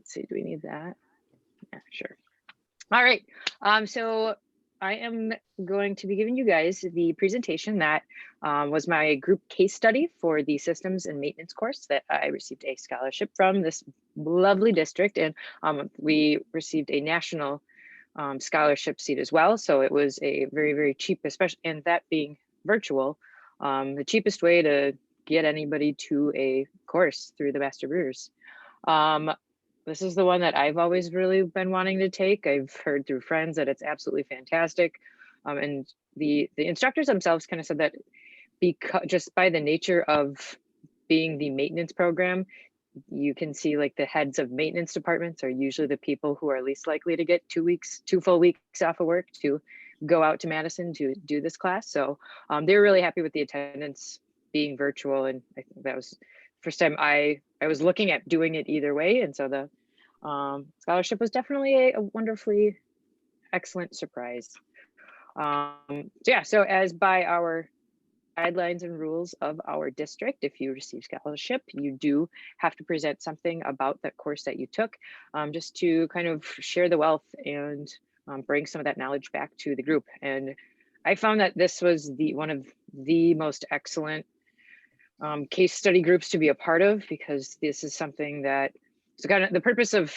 let's see, do we need that? Yeah, sure. All right, so I am going to be giving you guys the presentation that was my group case study for the systems and maintenance course that I received a scholarship from this lovely district, and we received a national scholarship seat as well. So it was a very, very cheap, especially, and that being virtual, the cheapest way to get anybody to a course through the Master Brewers. This is the one that I've always really been wanting to take. I've heard through friends that it's absolutely fantastic. And the instructors themselves kind of said that because just by the nature of being the maintenance program, you can see like the heads of maintenance departments are usually the people who are least likely to get 2 full weeks off of work to go out to Madison to do this class. So they were really happy with the attendance being virtual. And I think that was the first time I was looking at doing it either way. And so the scholarship was definitely a wonderfully excellent surprise. So as by our guidelines and rules of our district, if you receive scholarship, you do have to present something about that course that you took, just to kind of share the wealth and bring some of that knowledge back to the group. And I found that this was one of the most excellent case study groups to be a part of, because this is something that, so kind of the purpose of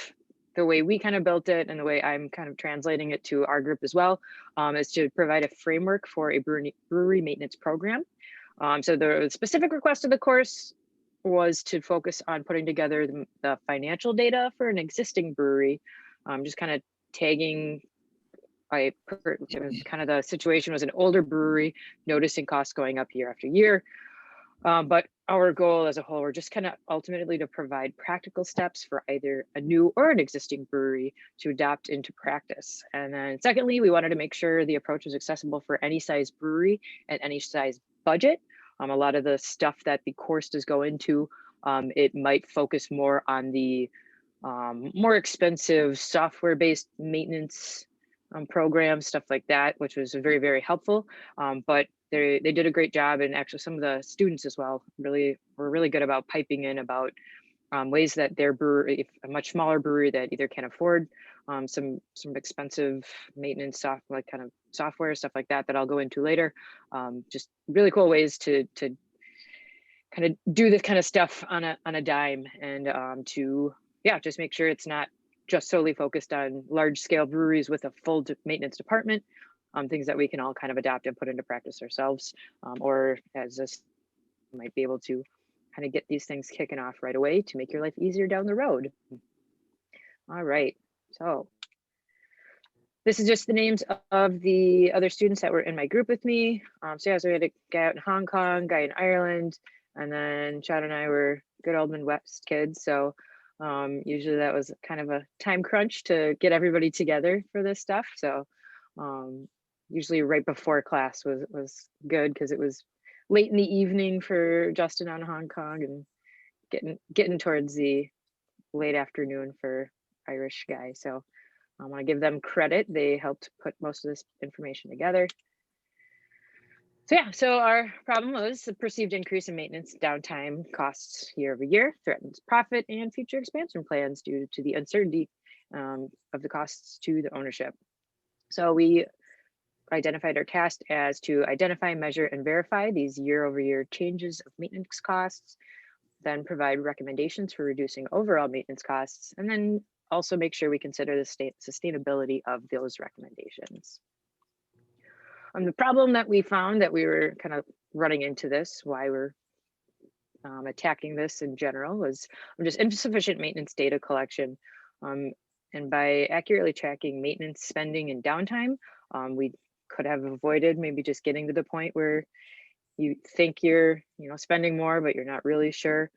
the way we kind of built it and the way I'm kind of translating it to our group as well, is to provide a framework for a brewery maintenance program. So the specific request of the course was to focus on putting together the financial data for an existing brewery, just kind of tagging, kind of the situation was an older brewery, noticing costs going up year after year. But our goal as a whole, we're just kind of ultimately to provide practical steps for either a new or an existing brewery to adopt into practice. And then secondly, we wanted to make sure the approach was accessible for any size brewery and any size budget. A lot of the stuff that the course does go into, it might focus more on the more expensive software-based maintenance programs, stuff like that, which was very, very helpful. But they did a great job, and actually some of the students as well were really good about piping in about ways that their brewery, if a much smaller brewery that either can't afford some expensive maintenance software, stuff like that I'll go into later. Just really cool ways to kind of do this kind of stuff on a dime, and to just make sure it's not just solely focused on large scale breweries with a full maintenance department, things that we can all kind of adapt and put into practice ourselves, or as this might be able to kind of get these things kicking off right away to make your life easier down the road. All right, so this is just the names of the other students that were in my group with me. So we had a guy out in Hong Kong, guy in Ireland, and then Chad and I were good old Midwest kids. So usually that was kind of a time crunch to get everybody together for this stuff. So usually right before class was good, because it was late in the evening for Justin on Hong Kong, and getting towards the late afternoon for Irish guy. So I want to give them credit. They helped put most of this information together. So our problem was the perceived increase in maintenance downtime costs year over year threatens profit and future expansion plans due to the uncertainty of the costs to the ownership. So we identified our task as to identify, measure, and verify these year-over-year changes of maintenance costs, then provide recommendations for reducing overall maintenance costs, and then also make sure we consider the sustainability of those recommendations. The problem that we found that we were kind of running into this, why we're attacking this in general, was just insufficient maintenance data collection. And by accurately tracking maintenance spending and downtime, we could have avoided maybe just getting to the point where you think you're spending more, but you're not really sure.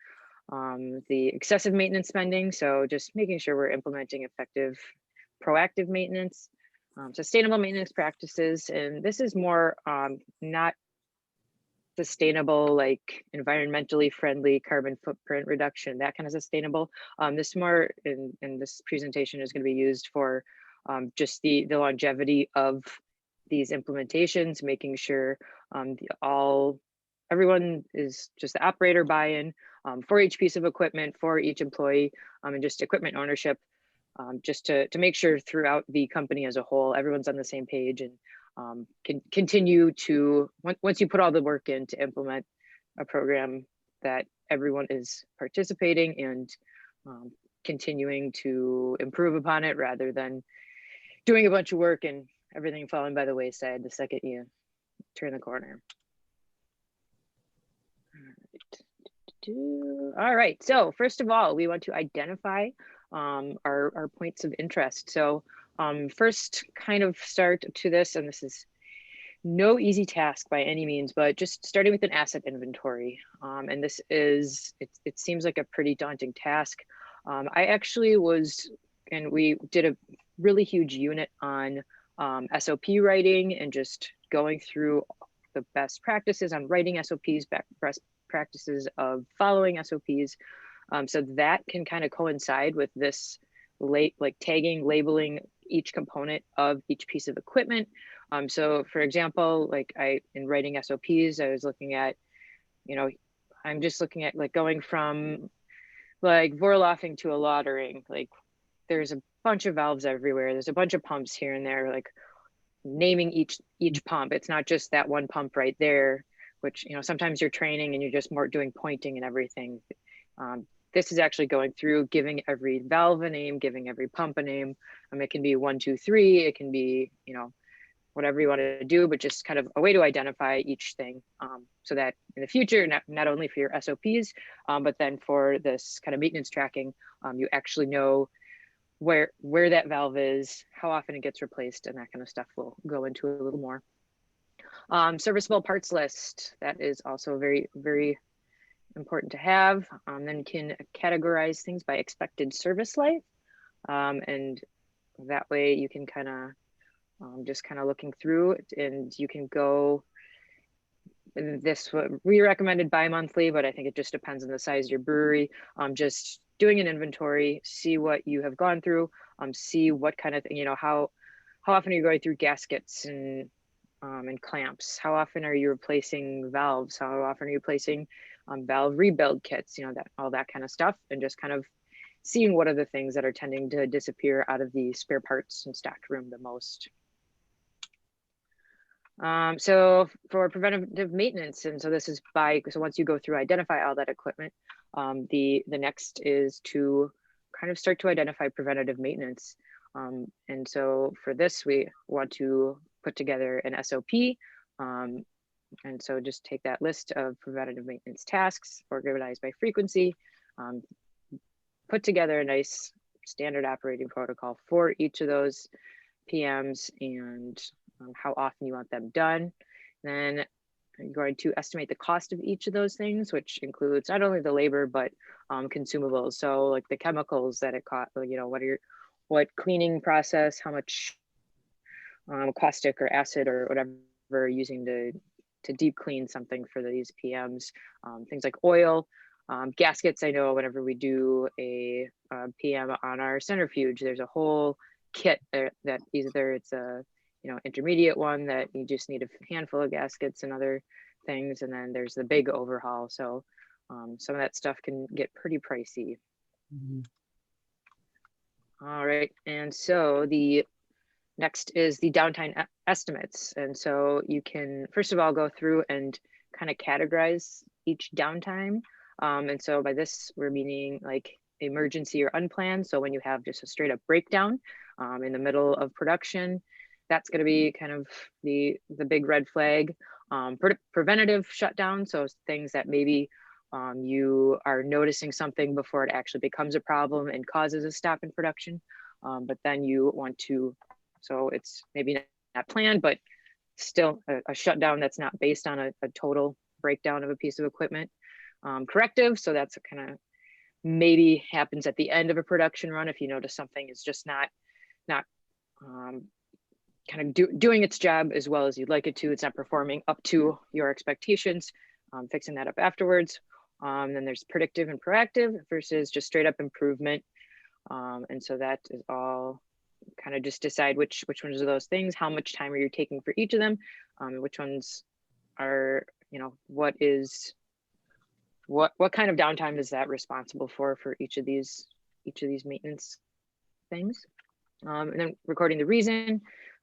The excessive maintenance spending, so just making sure we're implementing effective proactive maintenance, sustainable maintenance practices. And this is more not sustainable, like environmentally friendly carbon footprint reduction, that kind of sustainable. This more in this presentation is going to be used for just the longevity of these implementations, making sure everyone is just the operator buy-in, for each piece of equipment, for each employee, and just equipment ownership, just to make sure throughout the company as a whole, everyone's on the same page, and can continue to, once you put all the work in to implement a program, that everyone is participating and continuing to improve upon it, rather than doing a bunch of work and everything falling by the wayside the second you turn the corner. All right, so first of all, we want to identify our points of interest. So first kind of start to this, and this is no easy task by any means, but just starting with an asset inventory. And this is, it seems like a pretty daunting task. I actually was, and we did a really huge unit on SOP writing and just going through the best practices on writing SOPs, best practices of following SOPs. So that can kind of coincide with this like tagging, labeling each component of each piece of equipment. So for example, like in writing SOPs, I was looking at, I'm just looking at like going from like vorloffing to a lautering. Like there's a bunch of valves everywhere. There's a bunch of pumps here and there, like naming each pump. It's not just that one pump right there, which, sometimes you're training and you're just more doing pointing and everything. This is actually going through, giving every valve a name, giving every pump a name. It can be 1, 2, 3. It can be, whatever you want to do, but just kind of a way to identify each thing, so that in the future, not only for your SOPs, but then for this kind of maintenance tracking, you actually know where that valve is, how often it gets replaced, and that kind of stuff we'll go into a little more. Serviceable parts list, that is also very, very important to have. Then you can categorize things by expected service life, and that way you can kind of just kind of looking through it, and you can go, and this we recommended bi-monthly, but I think it just depends on the size of your brewery. Just doing an inventory, see what you have gone through, see what kind of thing, how often are you going through gaskets and clamps? How often are you replacing valves? How often are you replacing valve rebuild kits? That all that kind of stuff, and just kind of seeing what are the things that are tending to disappear out of the spare parts and stocked room the most. So for preventative maintenance, and so this is so once you go through, identify all that equipment, the next is to kind of start to identify preventative maintenance. And so for this, we want to put together an SOP. And so just take that list of preventative maintenance tasks, organized by frequency, put together a nice standard operating protocol for each of those PMs, and how often you want them done. Then you're going to estimate the cost of each of those things, which includes not only the labor, but consumables. So like the chemicals that it costs, what cleaning process, how much caustic or acid or whatever you're using to deep clean something for these PMs, things like oil, gaskets. I know whenever we do a PM on our centrifuge, there's a whole kit that either it's a intermediate one that you just need a handful of gaskets and other things, and then there's the big overhaul. So some of that stuff can get pretty pricey. Mm-hmm. All right, and so the next is the downtime estimates. And so you can first of all go through and kind of categorize each downtime. And so by this, we're meaning like emergency or unplanned. So when you have just a straight up breakdown in the middle of production, that's going to be kind of the big red flag. Preventative shutdown, so things that maybe you are noticing something before it actually becomes a problem and causes a stop in production. But then you want to, so it's maybe not planned, but still a shutdown that's not based on a total breakdown of a piece of equipment. Corrective, so that's kind of maybe happens at the end of a production run if you notice something is just not kind of doing its job as well as you'd like it to. It's not performing up to your expectations, fixing that up afterwards. Then there's predictive and proactive versus just straight up improvement. And so that is all kind of just decide which ones are those things, how much time are you taking for each of them, which ones are, what is what kind of downtime is that responsible for each of these maintenance things. And then recording the reason.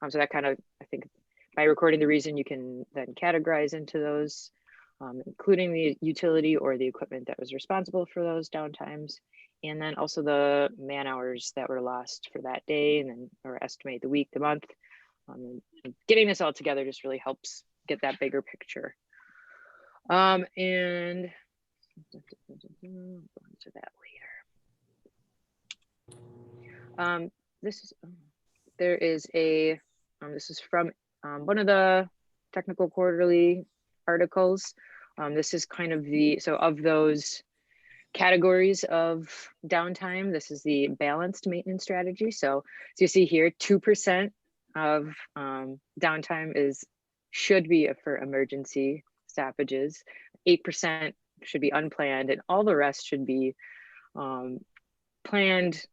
So that kind of, I think by recording the reason, you can then categorize into those, including the utility or the equipment that was responsible for those downtimes. And then also the man hours that were lost for that day, and then or estimate the week, the month. And getting this all together just really helps get that bigger picture. And go into that later. There is a, this is from one of the technical quarterly articles. This is kind of the, so of those categories of downtime, this is the balanced maintenance strategy. So you see here, 2% of downtime should be for emergency stoppages, 8% should be unplanned, and all the rest should be planned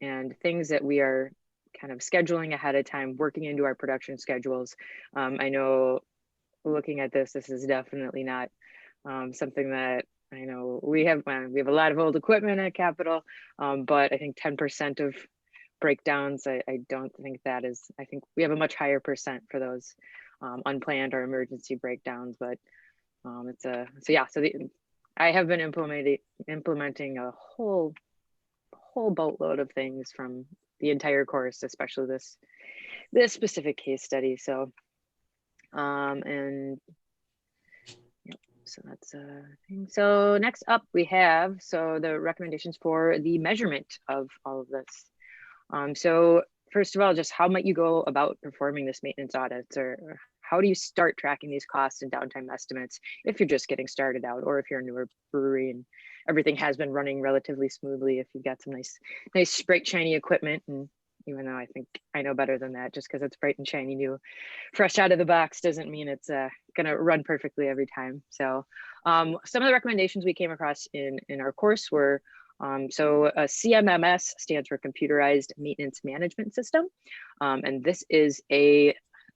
and things that we are kind of scheduling ahead of time, working into our production schedules. I know looking at this is definitely not something that I know we have a lot of old equipment at Capital, but I think 10% of breakdowns, I don't think that is, I think we have a much higher percent for those unplanned or emergency breakdowns, but I have been implementing a whole boatload of things from the entire course, especially this specific case study. So, so that's a thing. So next up we have, so the recommendations for the measurement of all of this. So first of all, just how might you go about performing this maintenance audits, or how do you start tracking these costs and downtime estimates if you're just getting started out, or if you're a newer brewery and everything has been running relatively smoothly, if you've got some nice bright shiny equipment. And even though I think I know better than that, just because it's bright and shiny new fresh out of the box doesn't mean it's gonna run perfectly every time. So some of the recommendations we came across in our course were so a CMMS stands for Computerized Maintenance Management System. And this is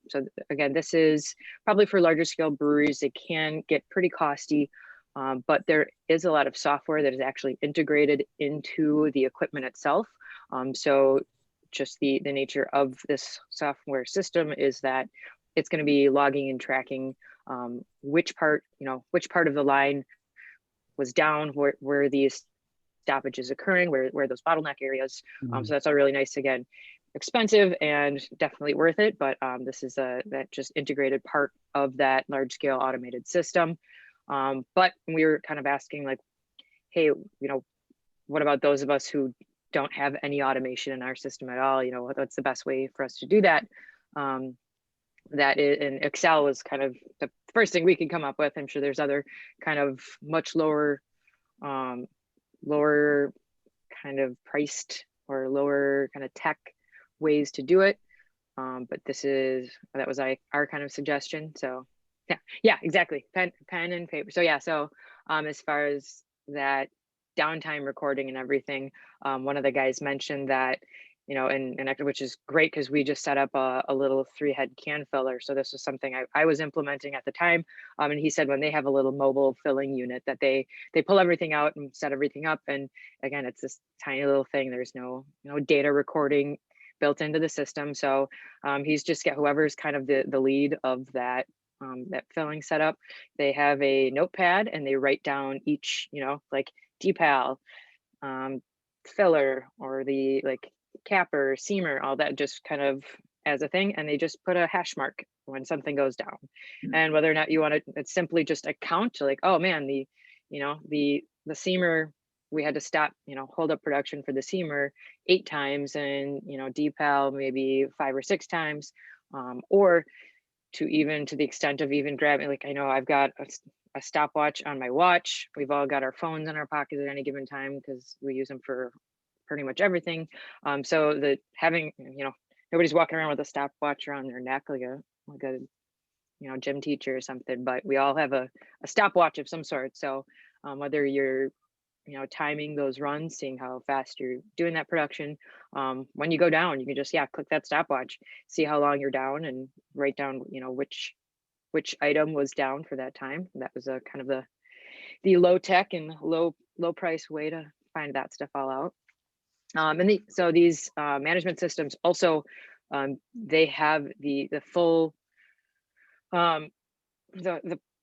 so again, this is probably for larger scale breweries. It can get pretty costly, but there is a lot of software that is actually integrated into the equipment itself. So just the nature of this software system is that it's going to be logging and tracking which part of the line was down, where these stoppages occurring, where those bottleneck areas. So that's all really nice. Again, expensive and definitely worth it, but this is that just integrated part of that large scale automated system. But we were kind of asking, like, hey, what about those of us who don't have any automation in our system at all? What's the best way for us to do that? That is, and Excel was kind of the first thing we could come up with. I'm sure there's other kind of much lower kind of priced or lower kind of tech ways to do it. But that was our kind of suggestion. So yeah, exactly. Pen and paper. So yeah, so as far as that downtime recording and everything, one of the guys mentioned that, and which is great, because we just set up a little 3-head can filler. So this was something I was implementing at the time. And he said when they have a little mobile filling unit that they pull everything out and set everything up. And again, it's this tiny little thing. There's no data recording built into the system. So he's just got whoever's kind of the lead of that filling setup. They have a notepad and they write down each, like DPAL, filler, or the like capper, seamer, all that, just kind of as a thing. And they just put a hash mark when something goes down. And whether or not you want to, it's simply just a count, like, oh man, the seamer, we had to stop, hold up production for the seamer 8 times, and DPAL maybe 5 or 6 times, or to the extent of even grabbing, like, I know I've got a stopwatch on my watch. We've all got our phones in our pockets at any given time because we use them for pretty much everything. So that having, nobody's walking around with a stopwatch around their neck like a gym teacher or something, but we all have a stopwatch of some sort. So whether you're timing those runs, seeing how fast you're doing that production, when you go down, you can just click that stopwatch, see how long you're down, and write down which item was down for that time. That was a kind of the low tech and low price way to find that stuff all out. So these management systems also, they have the full, the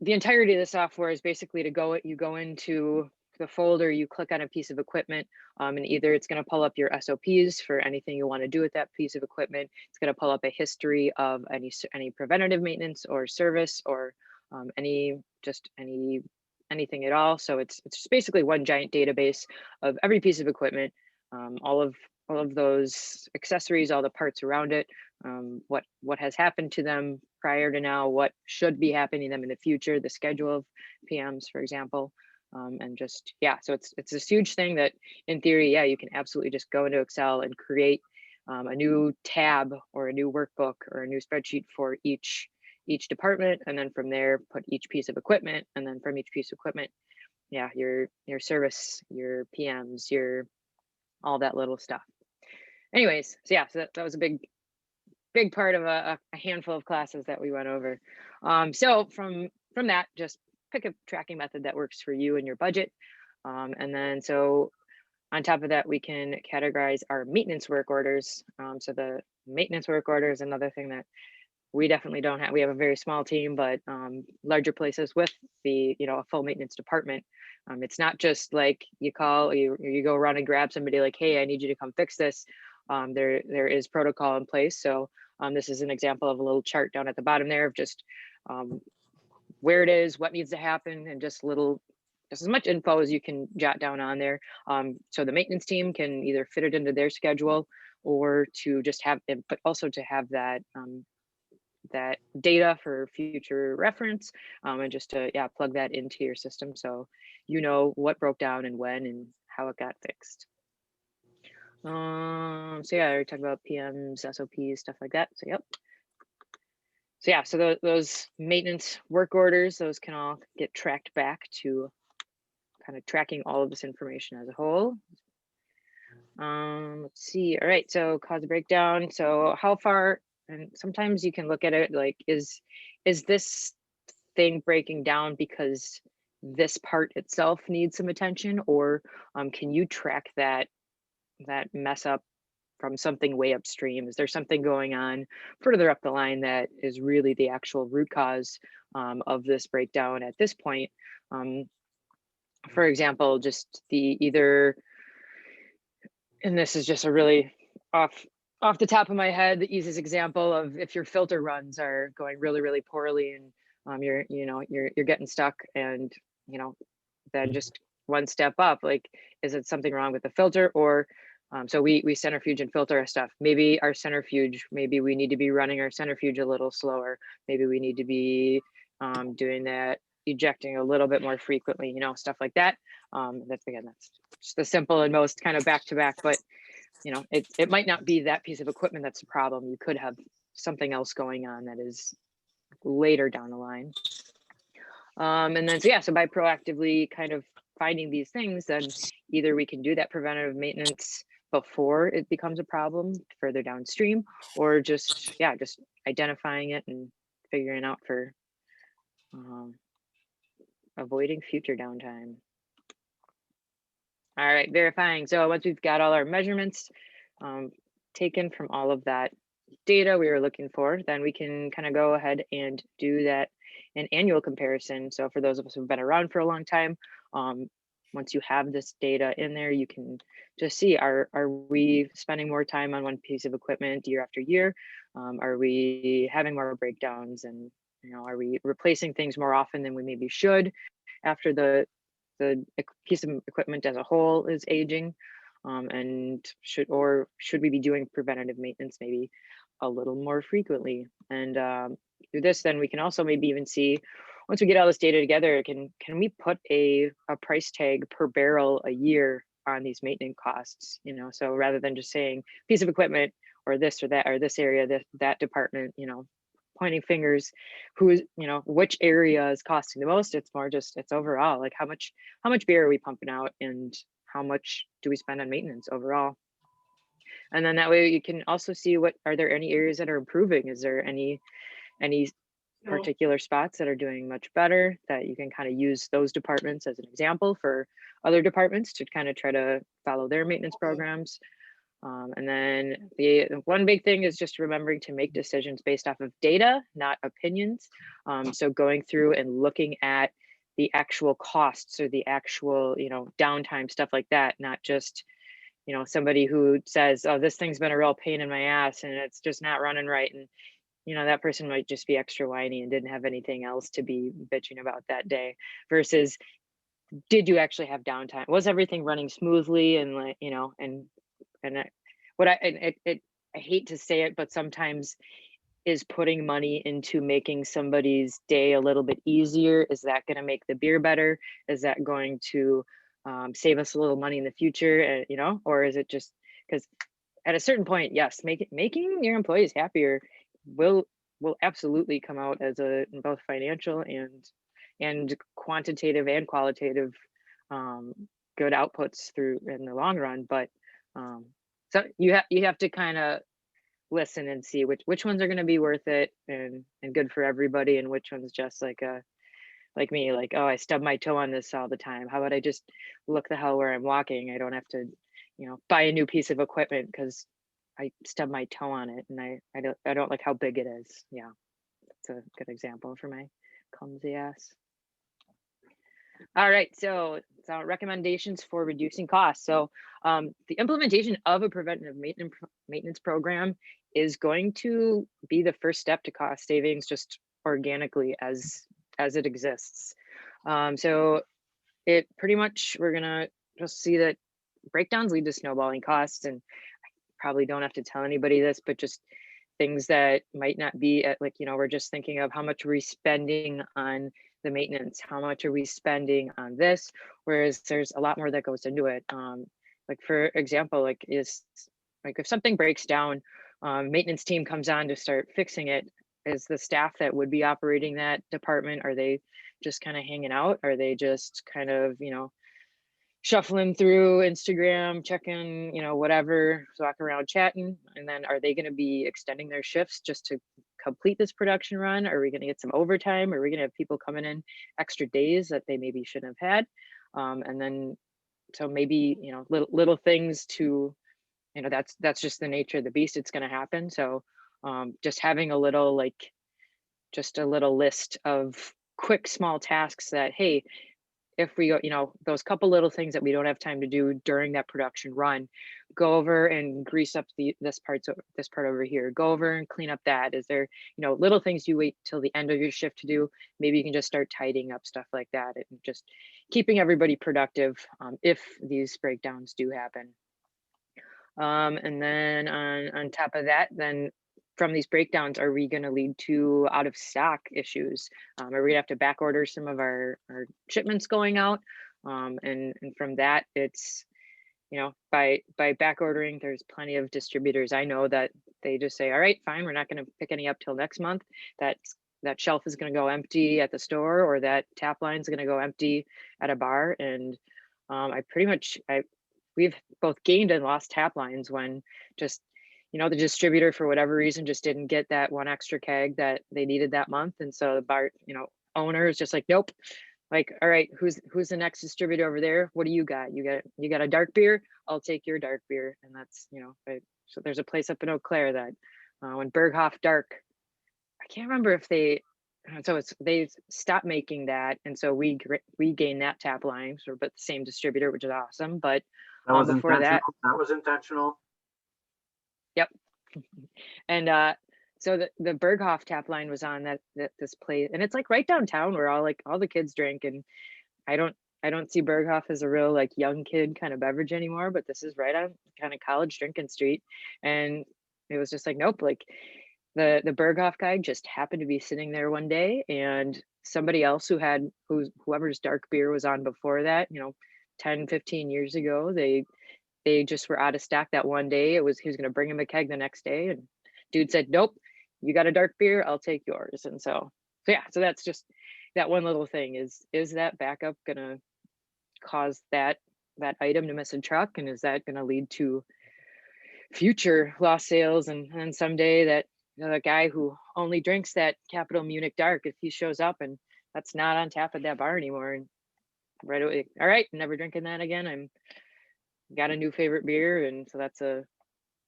entirety of the software is basically you go into the folder, you click on a piece of equipment, and either it's going to pull up your SOPs for anything you want to do with that piece of equipment. It's going to pull up a history of any preventative maintenance or service, or anything at all. So it's just basically one giant database of every piece of equipment, all of those accessories, all the parts around it, what has happened to them prior to now, what should be happening to them in the future, the schedule of PMs, for example. And just, yeah, so it's this huge thing that in theory, yeah, you can absolutely just go into Excel and create a new tab or a new workbook or a new spreadsheet for each department, and then from there put each piece of equipment, and then from each piece of equipment, yeah, your service, your PMs, your all that little stuff. Anyways, so yeah, so that was a big part of a handful of classes that we went over. So from that, just pick a tracking method that works for you and your budget. And then so on top of that, we can categorize our maintenance work orders. So the maintenance work order is another thing that we definitely don't have. We have a very small team, but larger places with a full maintenance department. It's not just like you call, you go around and grab somebody like, hey, I need you to come fix this. There is protocol in place. So this is an example of a little chart down at the bottom there of just where it is, what needs to happen, and just as much info as you can jot down on there. So the maintenance team can either fit it into their schedule, or to just have it, but also to have that that data for future reference, and just to plug that into your system so you know what broke down and when and how it got fixed. So yeah, I already talked about PMs, SOPs, stuff like that. So yep. So yeah, so those maintenance work orders, those can all get tracked back to kind of tracking all of this information as a whole. Let's see. All right, so cause of breakdown. So how far, and sometimes you can look at it like, is this thing breaking down because this part itself needs some attention, or can you track that mess up from something way upstream? Is there something going on further up the line that is really the actual root cause of this breakdown at this point? For example, just and this is just a really off the top of my head, the easiest example of if your filter runs are going really poorly, and you're getting stuck, and then just one step up, like, is it something wrong with the filter? Or so we centrifuge and filter our stuff. Maybe we need to be running our centrifuge a little slower. Maybe we need to be doing that, ejecting a little bit more frequently, stuff like that. That's just the simple and most kind of back to back, but it might not be that piece of equipment that's the problem. You could have something else going on that is later down the line. And then so by proactively kind of finding these things, then either we can do that preventative maintenance before it becomes a problem further downstream, or just identifying it and figuring out for avoiding future downtime. All right, verifying. So once we've got all our measurements taken from all of that data we were looking for, then we can kind of go ahead and do an annual comparison. So for those of us who've been around for a long time, once you have this data in there, you can just see, are we spending more time on one piece of equipment year after year? Are we having more breakdowns? And are we replacing things more often than we maybe should after the piece of equipment as a whole is aging? And should we be doing preventative maintenance maybe a little more frequently? And through this, then we can also maybe even see, once we get all this data together, can we put a price tag per barrel a year on these maintenance costs? So rather than just saying piece of equipment or this or that, or this area, that department, pointing fingers, which area is costing the most. It's more just, it's overall, like how much beer are we pumping out, and how much do we spend on maintenance overall? And then that way you can also see, are there any areas that are improving? Is there any particular spots that are doing much better, that you can kind of use those departments as an example for other departments to kind of try to follow their maintenance programs. And then the one big thing is just remembering to make decisions based off of data, not opinions. So going through and looking at the actual costs or the actual, downtime, stuff like that, not just, somebody who says, oh, this thing's been a real pain in my ass and it's just not running right. And, that person might just be extra whiny and didn't have anything else to be bitching about that day versus did you actually have downtime? Was everything running smoothly? And like, and I, what I and I hate to say it, but sometimes is putting money into making somebody's day a little bit easier. Is that going to make the beer better? Is that going to save us a little money in the future? And or is it just because at a certain point, yes, making your employees happier will absolutely come out as both financial and quantitative and qualitative good outputs through in the long run. But so you have to kind of listen and see which ones are going to be worth it and good for everybody, and which ones just like me, like, oh, I stub my toe on this all the time. How about I just look the hell where I'm walking? I don't have to, buy a new piece of equipment because I stub my toe on it, and I don't like how big it is. Yeah, it's a good example for my clumsy ass. All right, so recommendations for reducing costs. So the implementation of a preventative maintenance program is going to be the first step to cost savings just organically as it exists. So it pretty much, we're gonna just see that breakdowns lead to snowballing costs, and I probably don't have to tell anybody this, but just things that might not be at, like, we're just thinking of how much we're spending on the maintenance, how much are we spending on this, whereas there's a lot more that goes into it. Like for example, like if something breaks down, maintenance team comes on to start fixing it. Is the staff that would be operating that department, are they just kind of hanging out? Are they just kind of, shuffling through Instagram, checking, whatever, walking around chatting? And then are they going to be extending their shifts just to complete this production run? Are we going to get some overtime? Are we going to have people coming in extra days that they maybe shouldn't have had? And then, so maybe, little things to, that's just the nature of the beast. It's going to happen. So just having a little list of quick, small tasks that, hey, if we go, those couple little things that we don't have time to do during that production run, go over and grease up this part over here, go over and clean up that. Is there, little things you wait till the end of your shift to do? Maybe you can just start tidying up stuff like that, and just keeping everybody productive if these breakdowns do happen. And then on top of that, then from these breakdowns, are we going to lead to out of stock issues? Are we going to have to back order some of our shipments going out? And from that, it's, by back ordering, there's plenty of distributors I know that they just say, all right, fine, we're not going to pick any up till next month. That shelf is going to go empty at the store, or that tap line is going to go empty at a bar. And we've both gained and lost tap lines when just, the distributor for whatever reason just didn't get that one extra keg that they needed that month. And so the bar, owner is just like, nope. Like, all right, who's the next distributor over there? What do you got? You got a dark beer? I'll take your dark beer. And that's, so there's a place up in Eau Claire that when Berghoff Dark, I can't remember if they stopped making that. And so we gained that tap line, but the same distributor, which is awesome. But that was before intentional. that was intentional. Yep. And so the Berghoff tap line was on this place, and it's like right downtown where all the kids drink. And I don't see Berghoff as a real like young kid kind of beverage anymore, but this is right on kind of college drinking street. And it was just like, nope, like the Berghoff guy just happened to be sitting there one day, and somebody else whoever's dark beer was on before that, 10, 15 years ago, they just were out of stock that one day. He was going to bring him a keg the next day, and dude said, nope, you got a dark beer, I'll take yours. And so that's just that one little thing. Is that backup going to cause that item to miss a truck? And is that going to lead to future lost sales? And someday that the guy who only drinks that Capital Munich Dark, if he shows up and that's not on tap at that bar anymore, and right away, all right, never drinking that again. I'm got a new favorite beer, and so that's a,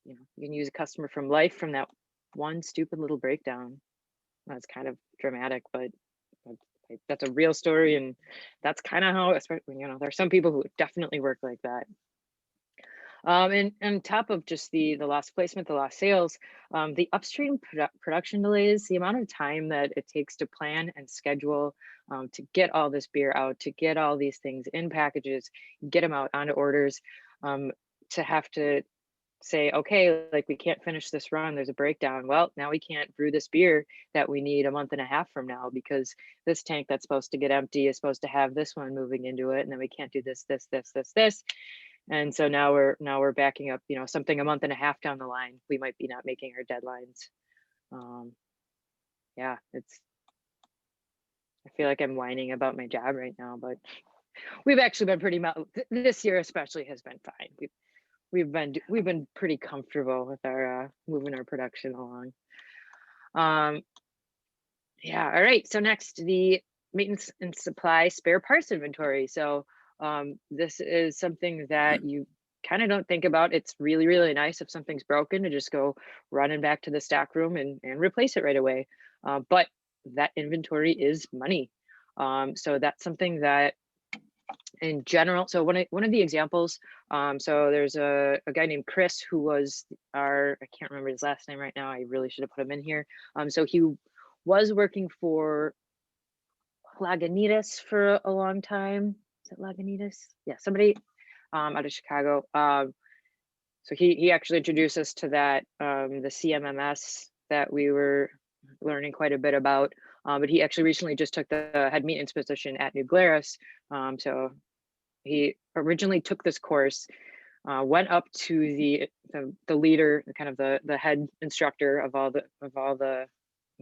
you can use a customer from life from that one stupid little breakdown. That's kind of dramatic, but that's a real story, and that's kind of how, especially, there are some people who definitely work like that. And on top of just the lost placement, the lost sales, the upstream production delays, the amount of time that it takes to plan and schedule, to get all this beer out, to get all these things in packages, get them out onto orders, to have to say, okay, like we can't finish this run, there's a breakdown. Well, now we can't brew this beer that we need a month and a half from now, because this tank that's supposed to get empty is supposed to have this one moving into it, and then we can't do this. And so now we're backing up, something a month and a half down the line. We might be not making our deadlines. Yeah, I feel like I'm whining about my job right now, but we've actually been pretty this year especially has been fine. We've been pretty comfortable with our moving our production along. Yeah, all right. So next, the maintenance and supply spare parts inventory. So this is something that you kind of don't think about. It's really, really nice if something's broken to just go running back to the stock room and replace it right away. But that inventory is money. So that's something that in general, so one of the examples, so there's a guy named Chris who was I can't remember his last name right now. I really should have put him in here. So he was working for Lagunitas for a long time. Is it Lagunitas? Yeah, somebody out of Chicago. So he actually introduced us to that, the CMMS that we were learning quite a bit about. But he actually recently just took the head maintenance position at New Glarus. So he originally took this course, went up to the leader, kind of the head instructor of all the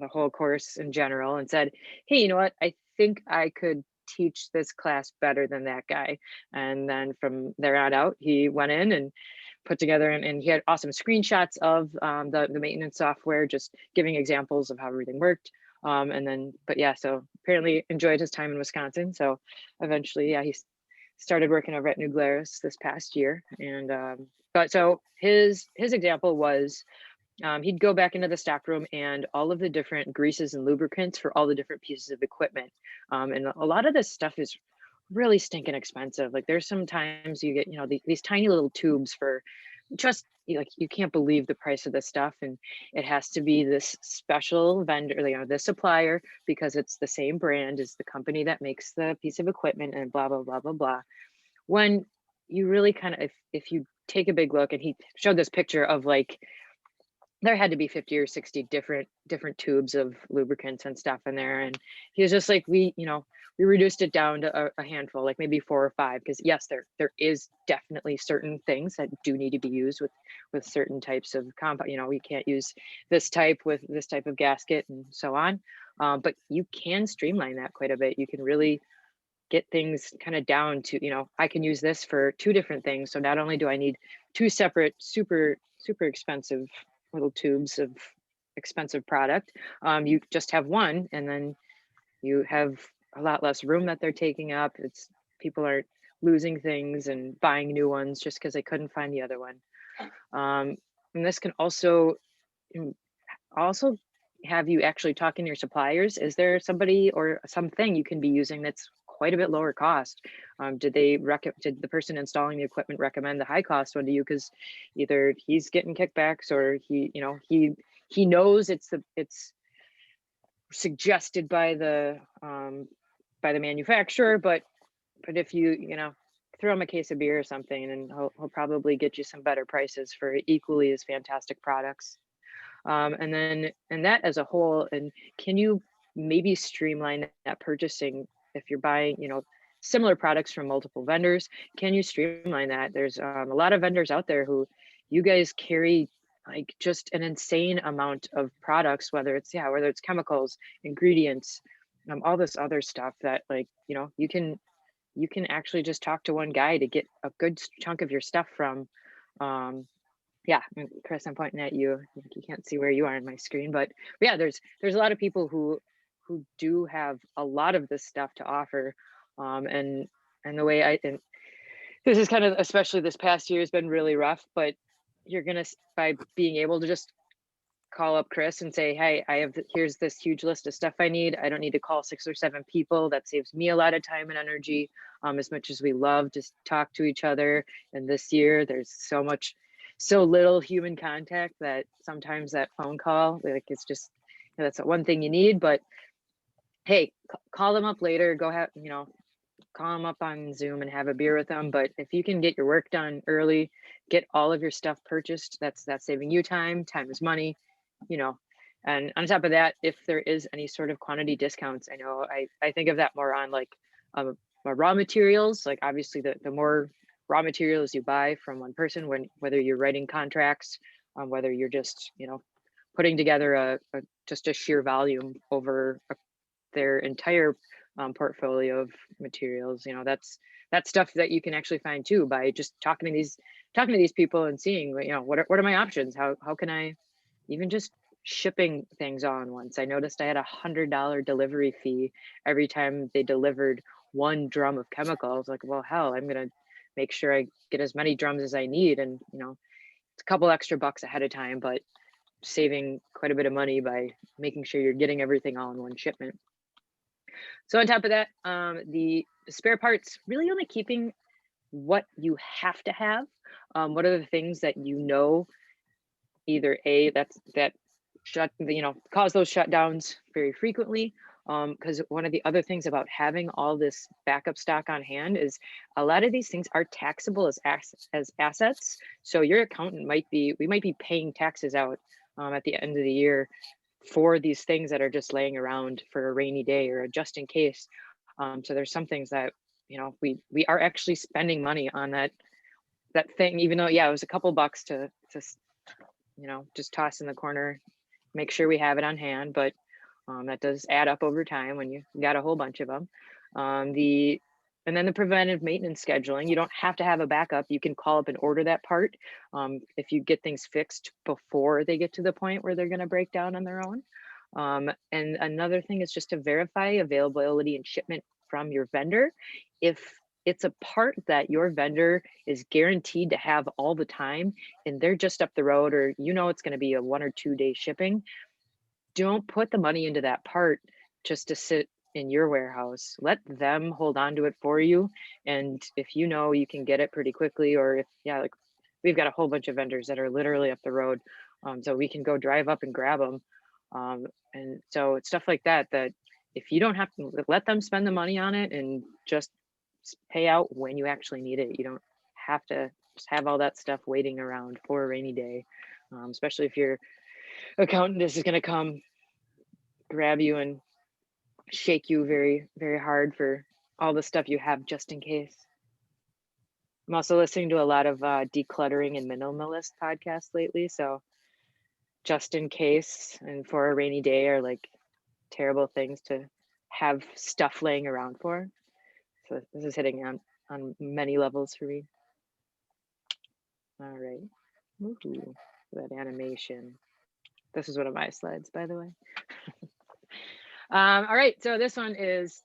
whole course in general, and said, hey, you know what, I think I could teach this class better than that guy. And then from there on out, he went in and put together, and he had awesome screenshots of the maintenance software, just giving examples of how everything worked. And then, but yeah, so apparently enjoyed his time in Wisconsin. So eventually, yeah, he started working over at New Glarus this past year. And but so his example was, he'd go back into the stock room and all of the different greases and lubricants for all the different pieces of equipment. And a lot of this stuff is really stinking expensive. Like there's sometimes you get, these tiny little tubes for just, like, you can't believe the price of this stuff. And it has to be this special vendor, this supplier, because it's the same brand as the company that makes the piece of equipment, and blah, blah, blah, blah, blah. When you really kind of, if you take a big look, and he showed this picture of, like, there had to be 50 or 60 different tubes of lubricants and stuff in there. And he was just like, we reduced it down to a handful, like maybe 4 or 5, because yes, there is definitely certain things that do need to be used with certain types of compound. We can't use this type with this type of gasket and so on. But you can streamline that quite a bit. You can really get things kind of down to, I can use this for 2 different things. So not only do I need 2 separate, super, super expensive little tubes of expensive product, you just have one, and then you have a lot less room that they're taking up. People are losing things and buying new ones just because they couldn't find the other one. And this can also have you actually talking to your suppliers. Is there somebody or something you can be using that's quite a bit lower cost? Did the person installing the equipment recommend the high cost one to you because either he's getting kickbacks, or he knows it's suggested by the manufacturer, but if you throw him a case of beer or something, and he'll probably get you some better prices for equally as fantastic products. And that as a whole, and can you maybe streamline that purchasing if you're buying, similar products from multiple vendors? Can you streamline that? There's a lot of vendors out there who you guys carry like just an insane amount of products, whether it's chemicals, ingredients, all this other stuff that, like, you can actually just talk to one guy to get a good chunk of your stuff from. Yeah, Chris, I'm pointing at you. You can't see where you are on my screen, but yeah, there's a lot of people who do have a lot of this stuff to offer, and the way and this is kind of, especially this past year, has been really rough. But you're gonna by being able to just call up Chris and say, hey, here's this huge list of stuff I need. I don't need to call 6 or 7 people. That saves me a lot of time and energy. As much as we love to talk to each other, and this year there's so little human contact that sometimes that phone call, like, it's just, that's the one thing you need. But hey, call them up later. Go have, call them up on Zoom and have a beer with them. But if you can get your work done early, get all of your stuff purchased, that's saving you time. Time is money, you know. And on top of that, if there is any sort of quantity discounts, I know I think of that more on like raw materials. Like, obviously the more raw materials you buy from one person, whether you're writing contracts, whether you're just, putting together just a sheer volume over their entire portfolio of materials, that's stuff that you can actually find too by just talking to these people and seeing, what are my options. How can I even just shipping things on once. I noticed I had $100 delivery fee every time they delivered 1 drum of chemicals. Like, well, hell, I'm gonna make sure I get as many drums as I need, and it's a couple extra bucks ahead of time, but saving quite a bit of money by making sure you're getting everything all in one shipment. So on top of that, the spare parts, really only keeping what you have to have. What are the things that either that cause those shutdowns very frequently. Because one of the other things about having all this backup stock on hand is a lot of these things are taxable as assets. So your accountant we might be paying taxes out at the end of the year for these things that are just laying around for a rainy day or a just in case. So there's some things that we are actually spending money on that thing, even though, yeah, it was a couple bucks to just toss in the corner, make sure we have it on hand. But that does add up over time when you got a whole bunch of them. And then the preventive maintenance scheduling, you don't have to have a backup. You can call up and order that part if you get things fixed before they get to the point where they're going to break down on their own. And another thing is just to verify availability and shipment from your vendor. If it's a part that your vendor is guaranteed to have all the time and they're just up the road, or it's going to be a 1 or 2 day shipping, don't put the money into that part just to sit in your warehouse. Let them hold on to it for you. And if you can get it pretty quickly, or if, like, we've got a whole bunch of vendors that are literally up the road, so we can go drive up and grab them. And so it's stuff like that if you don't have to, let them spend the money on it and just pay out when you actually need it. You don't have to just have all that stuff waiting around for a rainy day, especially if your accountant is going to come grab you and shake you very, very hard for all the stuff you have just in case. I'm also listening to a lot of decluttering and minimalist podcasts lately. So just in case and for a rainy day are like terrible things to have stuff laying around for. So this is hitting on many levels for me. All right. Ooh, that animation. This is one of my slides, by the way. All right, so this is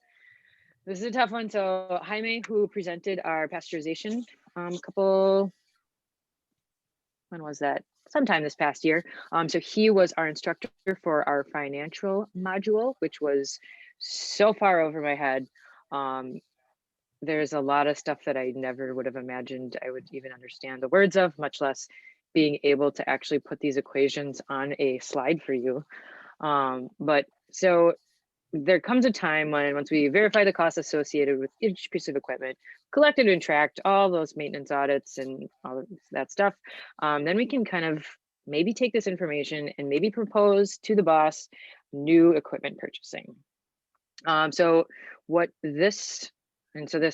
a tough one. So Jaime, who presented our pasteurization when was that? Sometime this past year. So he was our instructor for our financial module, which was so far over my head. There's a lot of stuff that I never would have imagined I would even understand the words of, much less being able to actually put these equations on a slide for you. But so there comes a time when, once we verify the costs associated with each piece of equipment, collected and tracked all those maintenance audits and all of that stuff, then we can kind of maybe take this information and maybe propose to the boss new equipment purchasing. So this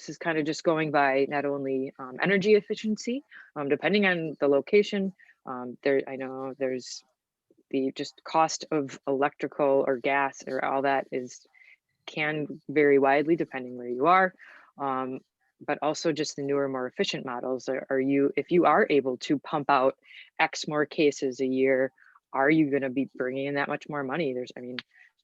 is kind of just going by not only energy efficiency, depending on the location. I know there's the just cost of electrical or gas or all that can vary widely depending where you are. but also just the newer, more efficient models. Are you, if you are able to pump out X more cases a year, are you going to be bringing in that much more money? There's, I mean,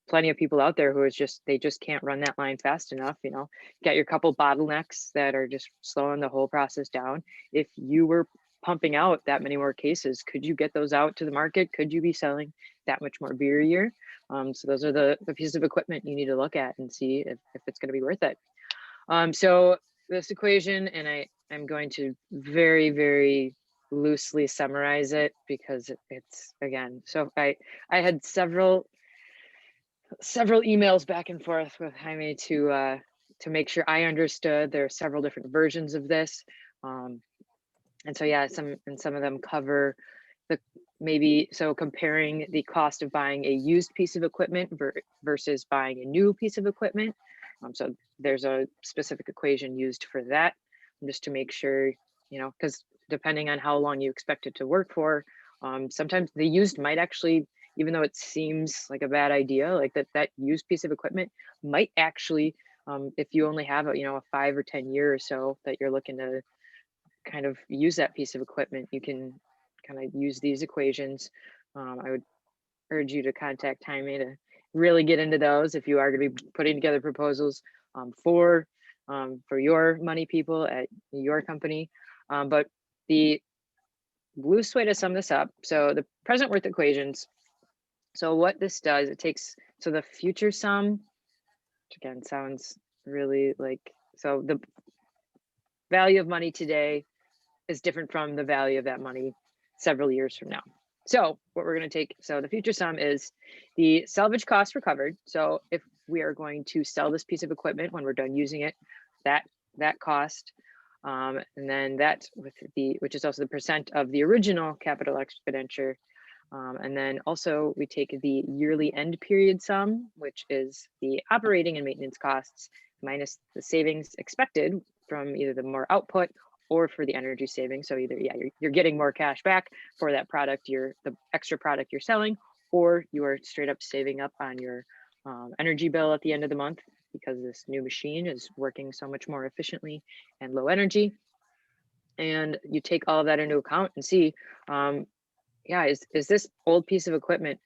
plenty of people out there who is just, they just can't run that line fast enough. You know, got your couple bottlenecks that are just slowing the whole process down. If you were pumping out that many more cases, could you get those out to the market? Could you be selling that much more beer a year? So those are the pieces of equipment you need to look at and see if it's going to be worth it. So this equation, and I'm going to very, very loosely summarize it because it's, again, so I had several emails back and forth with Jaime to make sure I understood. There are several different versions of this. And so, yeah, some of them cover the so comparing the cost of buying a used piece of equipment versus buying a new piece of equipment. So there's a specific equation used for that, just to make sure, you know, because depending on how long you expect it to work for, sometimes the used might actually, even though it seems like a bad idea, like that used piece of equipment might actually, if you only have a, you know, a 5 or 10 year or so that you're looking to kind of use that piece of equipment, you can kind of use these equations. I would urge you to contact Jaime to really get into those if you are going to be putting together proposals for your money people at your company. But the loose way to sum this up, so the present worth equations. So what this does, it takes, so the future sum, which again sounds really like, so the value of money today is different from the value of that money several years from now. So what we're going to take, so the future sum is the salvage cost recovered. So if we are going to sell this piece of equipment when we're done using it, that cost, and then that with the, which is also the percent of the original capital expenditure. And then also we take the yearly end period sum, which is the operating and maintenance costs minus the savings expected from either the more output or for the energy savings. So either, yeah, you're getting more cash back for that product, the extra product you're selling, or you are straight up saving up on your energy bill at the end of the month because this new machine is working so much more efficiently and low energy. And you take all of that into account and see, yeah, is this old piece of equipment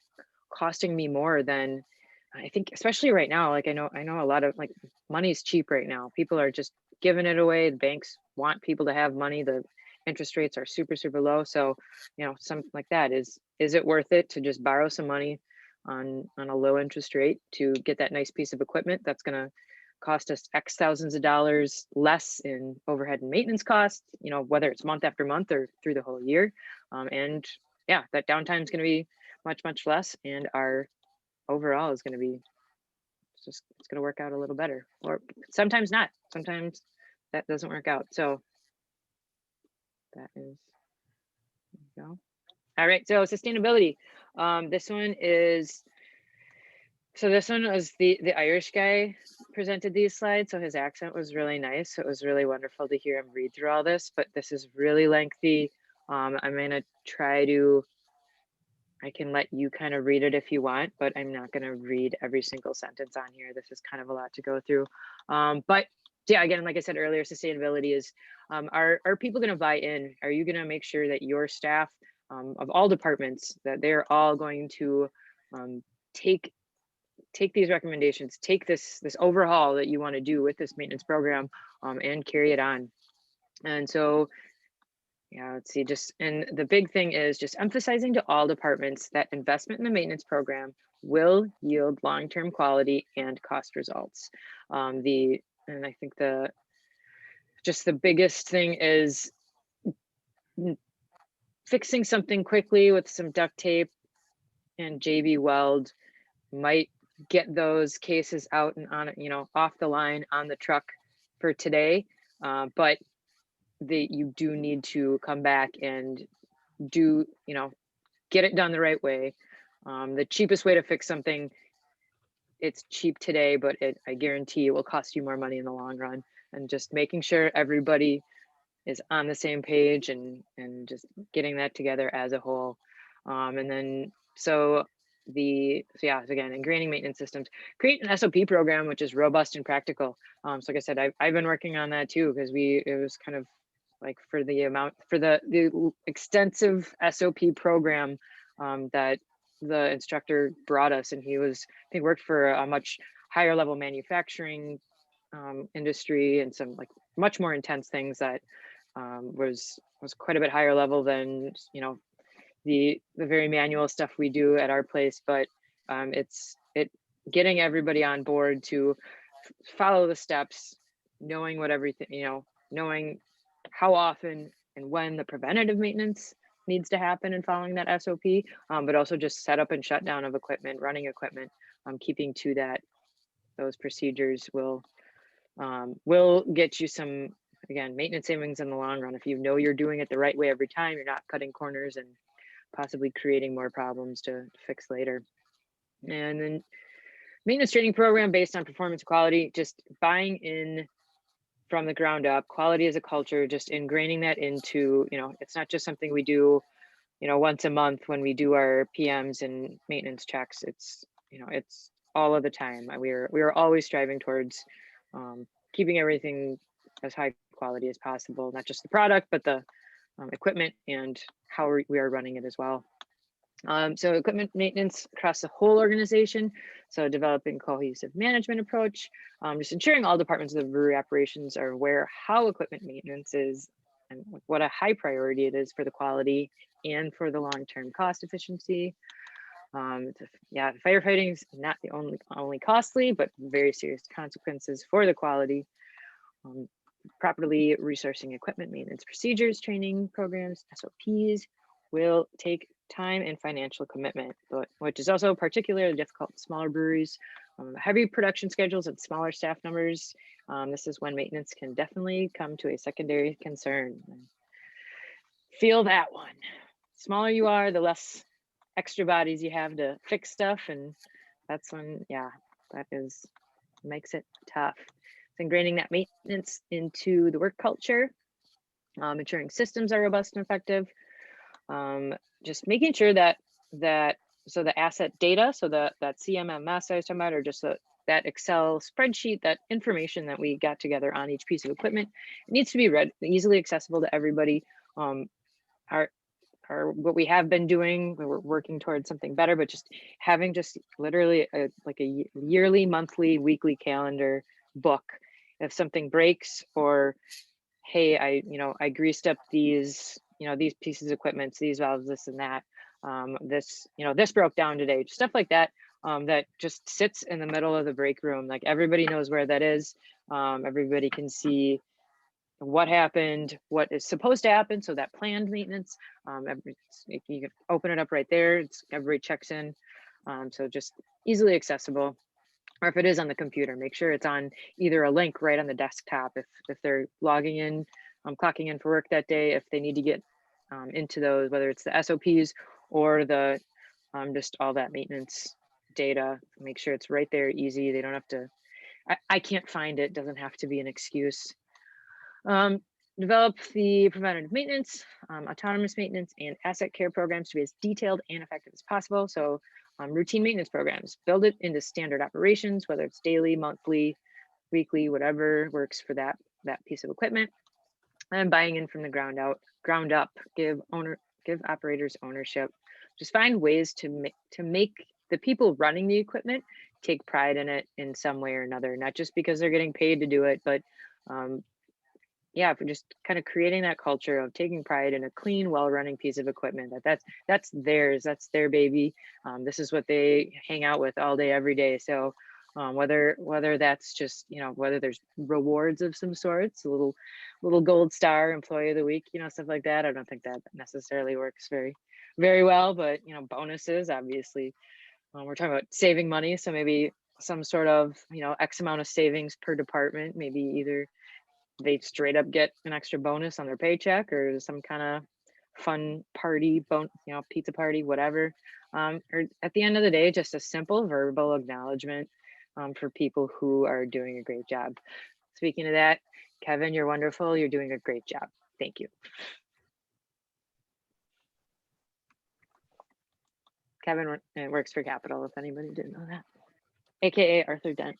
costing me more than, I think, especially right now, like I know a lot of, like, money's cheap right now. People are just giving it away. The banks want people to have money. The interest rates are super, super low. So, you know, something like that, is it worth it to just borrow some money on a low interest rate to get that nice piece of equipment that's going to cost us X thousands of dollars less in overhead and maintenance costs, you know, whether it's month after month or through the whole year. And yeah, that downtime is going to be much, much less, and our overall is going to be it's going to work out a little better, or sometimes not. Sometimes that doesn't work out. So that is, there you go. All right, so sustainability. This one is, so this one was the Irish guy presented these slides, so his accent was really nice. So it was really wonderful to hear him read through all this, but this is really lengthy. I'm gonna try to, I can let you kind of read it if you want, but I'm not going to read every single sentence on here. This is kind of a lot to go through. But yeah, again, like I said earlier, sustainability is, are people going to buy in? Are you going to make sure that your staff of all departments, that they're all going to take these recommendations, take this overhaul that you want to do with this maintenance program, and carry it on? And so, yeah, let's see, just, and the big thing is just emphasizing to all departments that investment in the maintenance program will yield long-term quality and cost results. And I think the biggest thing is fixing something quickly with some duct tape and JB Weld might get those cases out and on, you know, off the line on the truck for today, but you do need to come back and do, you know, get it done the right way. The cheapest way to fix something, it's cheap today, but I guarantee it will cost you more money in the long run. And just making sure everybody is on the same page and just getting that together as a whole. And then, so again, ingraining maintenance systems, create an SOP program, which is robust and practical. So like I said, I've been working on that too, because it was kind of like for the extensive SOP program that the instructor brought us, and I think worked for a much higher level manufacturing industry and some like much more intense things that was quite a bit higher level than, you know, the very manual stuff we do at our place. But it's getting everybody on board to follow the steps, knowing what everything, you know, knowing how often and when the preventative maintenance needs to happen and following that SOP, but also just setup and shutdown of equipment, running equipment, keeping to those procedures will get you some, again, maintenance savings in the long run. If you know you're doing it the right way every time, you're not cutting corners and possibly creating more problems to fix later. And then maintenance training program based on performance quality, just buying in from the ground up. Quality as a culture, just ingraining that into, you know, it's not just something we do, you know, once a month when we do our PMs and maintenance checks. It's, you know, it's all of the time. We are always striving towards keeping everything as high quality as possible, not just the product, but the equipment and how we are running it as well. So equipment maintenance across the whole organization. So developing cohesive management approach, just ensuring all departments of the brewery operations are aware how equipment maintenance is and what a high priority it is for the quality and for the long-term cost efficiency. Firefighting is not the only costly, but very serious consequences for the quality. Properly resourcing equipment maintenance procedures, training programs, SOPs will take time and financial commitment, which is also particularly difficult in smaller breweries. Heavy production schedules and smaller staff numbers. This is when maintenance can definitely come to a secondary concern. Feel that one. Smaller you are, the less extra bodies you have to fix stuff, and that's when, yeah, makes it tough. So ingraining that maintenance into the work culture, ensuring systems are robust and effective, just making sure that so the asset data, so that CMMS I was talking about, or just that Excel spreadsheet, that information that we got together on each piece of equipment, it needs to be read easily accessible to everybody. What we have been doing, we're working towards something better, but just having literally a yearly, monthly, weekly calendar book. If something breaks, or hey, I greased up these pieces of equipment, these valves, this and that, this broke down today, stuff like that, that just sits in the middle of the break room. Like everybody knows where that is. Everybody can see what happened, what is supposed to happen. So that planned maintenance, you can open it up right there. Everybody checks in. So just easily accessible. Or if it is on the computer, make sure it's on either a link right on the desktop if they're logging in, clocking in for work that day, if they need to get into those, whether it's the SOPs or the just all that maintenance data, make sure it's right there, easy. They don't have to, I can't find it, doesn't have to be an excuse. Develop the preventative maintenance, autonomous maintenance, and asset care programs to be as detailed and effective as possible. So routine maintenance programs, build it into standard operations, whether it's daily, monthly, weekly, whatever works for that piece of equipment. And buying in from the ground up, give operators ownership. Just find ways to make the people running the equipment take pride in it in some way or another, not just because they're getting paid to do it, but for just kind of creating that culture of taking pride in a clean, well-running piece of equipment. That's theirs, that's their baby. This is what they hang out with all day, every day. So whether that's just, whether there's rewards of some sorts, a little gold star, employee of the week, stuff like that. I don't think that necessarily works very, very well, but bonuses, obviously. We're talking about saving money, so maybe some sort of X amount of savings per department, maybe either they straight up get an extra bonus on their paycheck or some kind of fun party, pizza party, whatever. Or at the end of the day, just a simple verbal acknowledgement for people who are doing a great job. Speaking of that, Kevin, you're wonderful. You're doing a great job. Thank you. Kevin works for Capital, if anybody didn't know that, AKA Arthur Dent.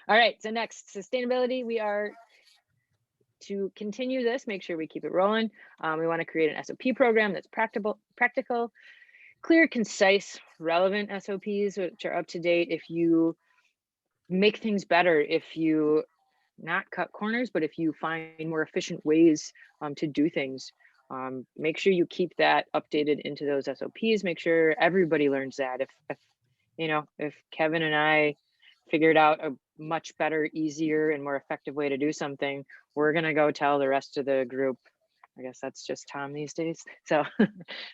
All right, so next, sustainability. We are to continue this, make sure we keep it rolling. We want to create an SOP program that's practical, clear, concise, relevant SOPs, which are up to date. If you make things better, if you not cut corners, but if you find more efficient ways to do things, make sure you keep that updated into those SOPs. Make sure everybody learns that. If Kevin and I figured out a much better, easier, and more effective way to do something, we're gonna go tell the rest of the group. I guess that's just Tom these days. So,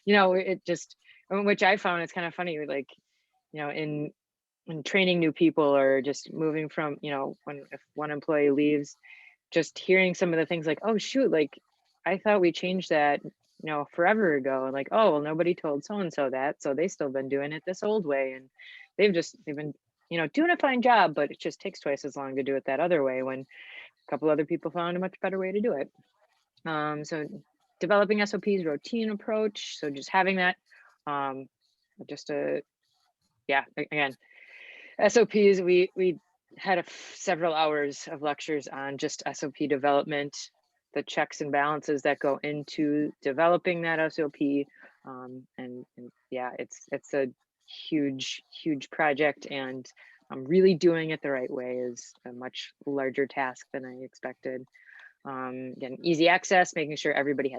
it just, which I found it's kind of funny, like, in training new people or just moving from, if one employee leaves, just hearing some of the things like, oh shoot, like I thought we changed that, forever ago. And like, oh, well, nobody told so-and-so that, so they still been doing it this old way. And they've been, doing a fine job, but it just takes twice as long to do it that other way when a couple other people found a much better way to do it. So developing SOPs, routine approach. So just having that, again, SOPs, we had several hours of lectures on just SOP development, the checks and balances that go into developing that SOP. And yeah, it's a huge project, and really doing it the right way is a much larger task than I expected. Again, easy access, making sure everybody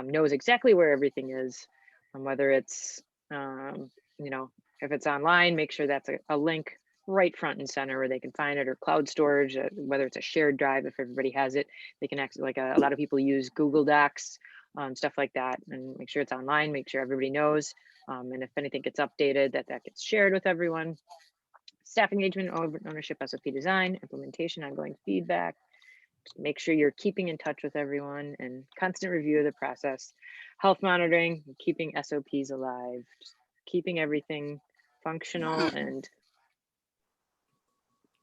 knows exactly where everything is, whether it's, if it's online, make sure that's a link right front and center where they can find it, or cloud storage, whether it's a shared drive, if everybody has it, they can actually, like a lot of people use Google Docs, stuff like that, and make sure it's online, make sure everybody knows. And if anything gets updated, that gets shared with everyone. Staff engagement, ownership, SOP design, implementation, ongoing feedback. Just make sure you're keeping in touch with everyone, and constant review of the process. Health monitoring, keeping SOPs alive, just keeping everything functional and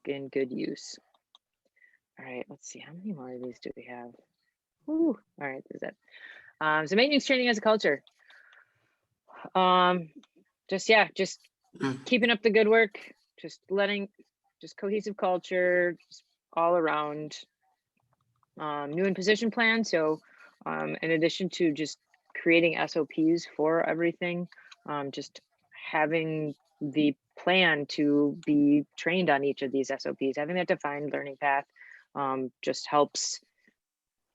in good use. All right, let's see, how many more of these do we have? Ooh, all right, this is it. So maintenance training as a culture. Just keeping up the good work, just cohesive culture, just all around. New in position plan. So in addition to just creating SOPs for everything, just having the plan to be trained on each of these SOPs, having that defined learning path just helps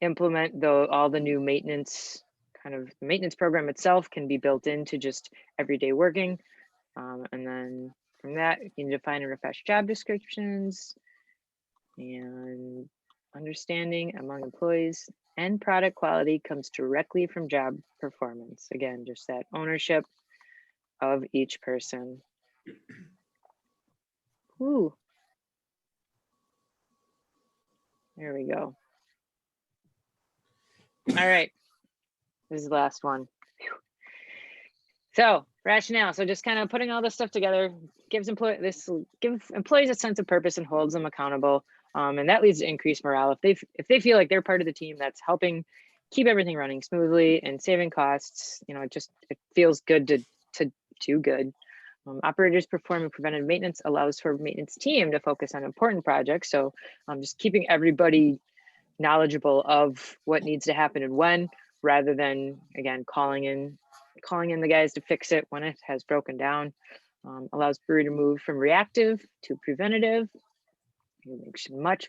implement all the new maintenance, the maintenance program itself can be built into just everyday working. And then from that, you can define and refresh job descriptions, and understanding among employees and product quality comes directly from job performance. Again, just that ownership of each person. Ooh. There we go. All right, this is the last one. Whew. So rationale. So just kind of putting all this stuff together gives employees a sense of purpose and holds them accountable. And that leads to increased morale. If they feel like they're part of the team that's helping keep everything running smoothly and saving costs, it feels good to do good. Operators performing preventive maintenance allows for maintenance team to focus on important projects. So just keeping everybody knowledgeable of what needs to happen and when, rather than, again, calling in the guys to fix it when it has broken down. Allows brewery to move from reactive to preventative. It makes much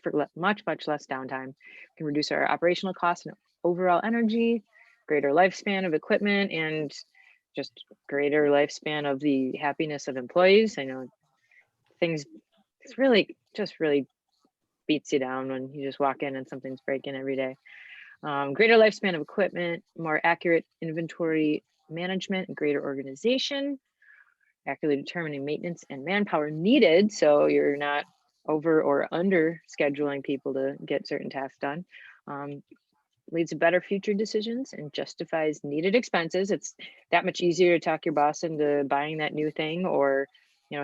less downtime. Can reduce our operational costs and overall energy, greater lifespan of equipment, and just greater lifespan of the happiness of employees. I know it's really beats you down when you just walk in and something's breaking every day. Greater lifespan of equipment, more accurate inventory management, and greater organization, accurately determining maintenance and manpower needed, so you're not over or under scheduling people to get certain tasks done. Leads to better future decisions and justifies needed expenses. It's that much easier to talk your boss into buying that new thing, or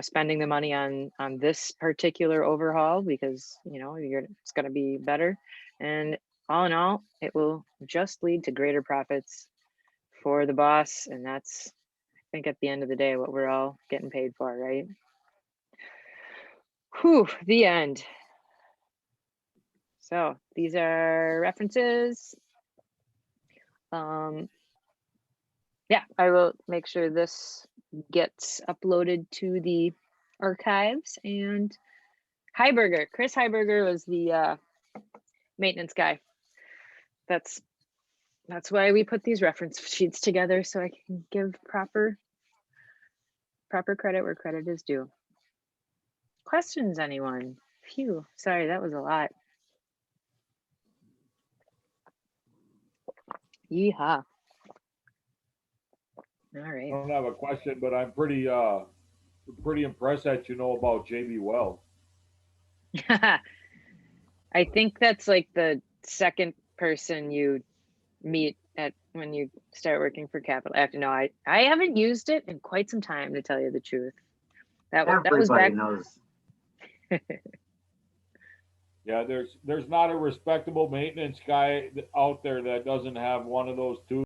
spending the money on this particular overhaul, because it's going to be better. And all in all, it will just lead to greater profits for the boss, and that's, I think, at the end of the day, what we're all getting paid for, right? Whew, the end. So these are references. Yeah, I will make sure this gets uploaded to the archives. And Heiberger, Chris Heiberger was the maintenance guy. That's why we put these reference sheets together, so I can give proper credit where credit is due. Questions, anyone? Phew, sorry, that was a lot. Yeehaw. All right. I don't have a question, but I'm pretty impressed that you know about JB Weld. I think that's like the second person you meet at when you start working for Capital. After no, I haven't used it in quite some time, to tell you the truth. That was Everybody back. knows. Yeah, there's not a respectable maintenance guy out there that doesn't have one of those two